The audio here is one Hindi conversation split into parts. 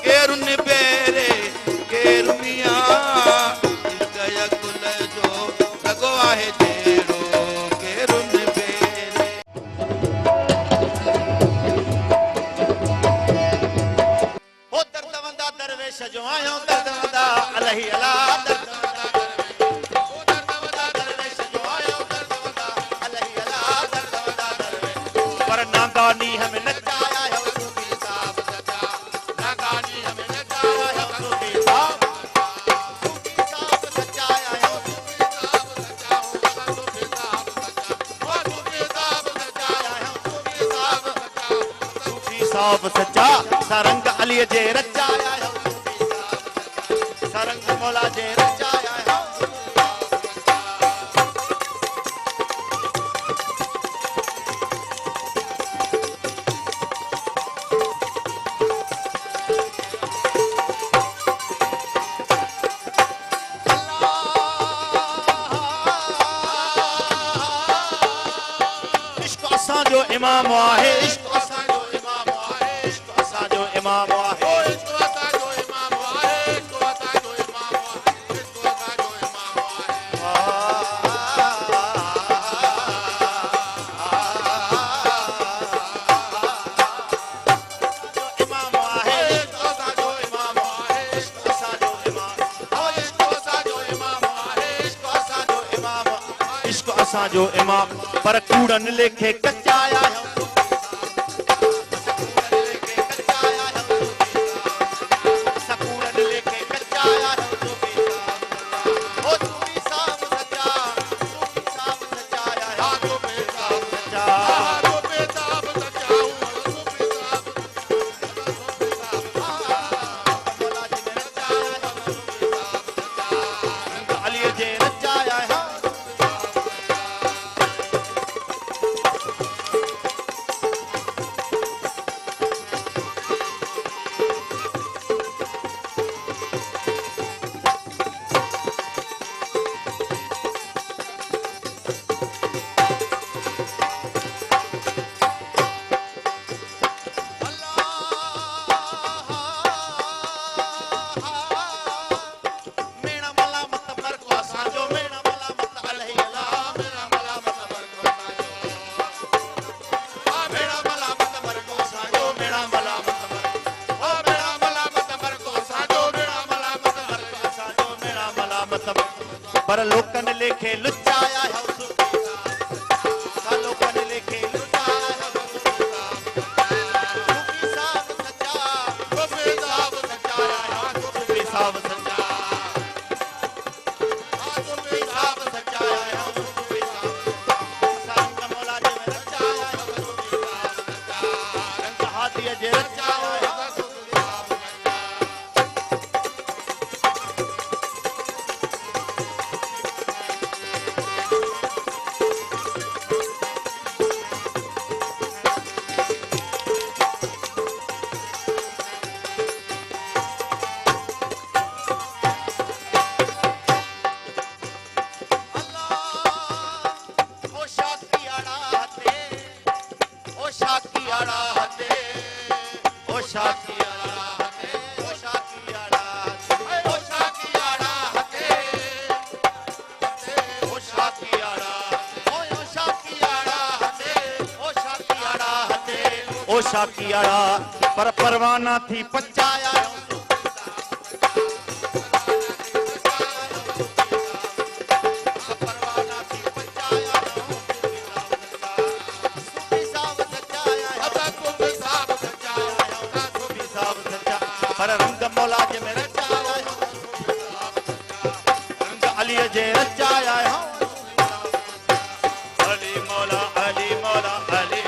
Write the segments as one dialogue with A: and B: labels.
A: केरुन बेरे केरुनिया गया कुल जो लगो आहे तेरो केरुन बेरे
B: हो दर्दवंदा दरवेश जो आयो दर्दवंदा अलही अला दर्दवंदा दरवेश जो आयो दर्दवंदा अलही अला दर्दवंदा दरवेश पर नागानी हमें नचाया है सूफी साहब सचा नागानी हमें नचाया है सूफी साहब सचाया है सूफी साहब सचा सूफी साहब सचा सूफी साहब सचाया है सूफी साहब सचा सूफी साहब सचा सरंग अली जे रचाया है सूफी साहब सचा सरंग मौला जे रचाया है जो इमाम आहे इश्क असा जो इमाम आहे इश्क असा जो इमाम आहे इश्क असा जो इमाम आहे इश्क असा जो इमाम आहे इश्क असा जो इमाम आहे इश्क असा जो इमाम आहे इश्क असा जो इमाम इश्क असा जो इमाम आहे इश्क असा जो इमाम इश्क असा जो इमाम पर कूड़न लेखे कचाया है पर लोकन लेखे लुचाया है लोकन लेखे लुचाया है सूफी साहब सच्चा सूफी साहब सच्चाया है सूफी साहब सच्चा सूफी साहब सच्चाया है सूफी साहब संग मौला जी में रचाया है सूफी साहब सच्चा रंग हाथी जे रचाया है शाकियाड़ा पर परवाना थी पचाया परवाना थी पचाया सूफी साहब सच्चाया सूफी साहब सच्चाया सूफी साहब सच्चा पर रंग मौला जे में रचाया रंग अली जे रचाया अली मौला अली मौला अली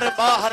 B: अंदर बाहर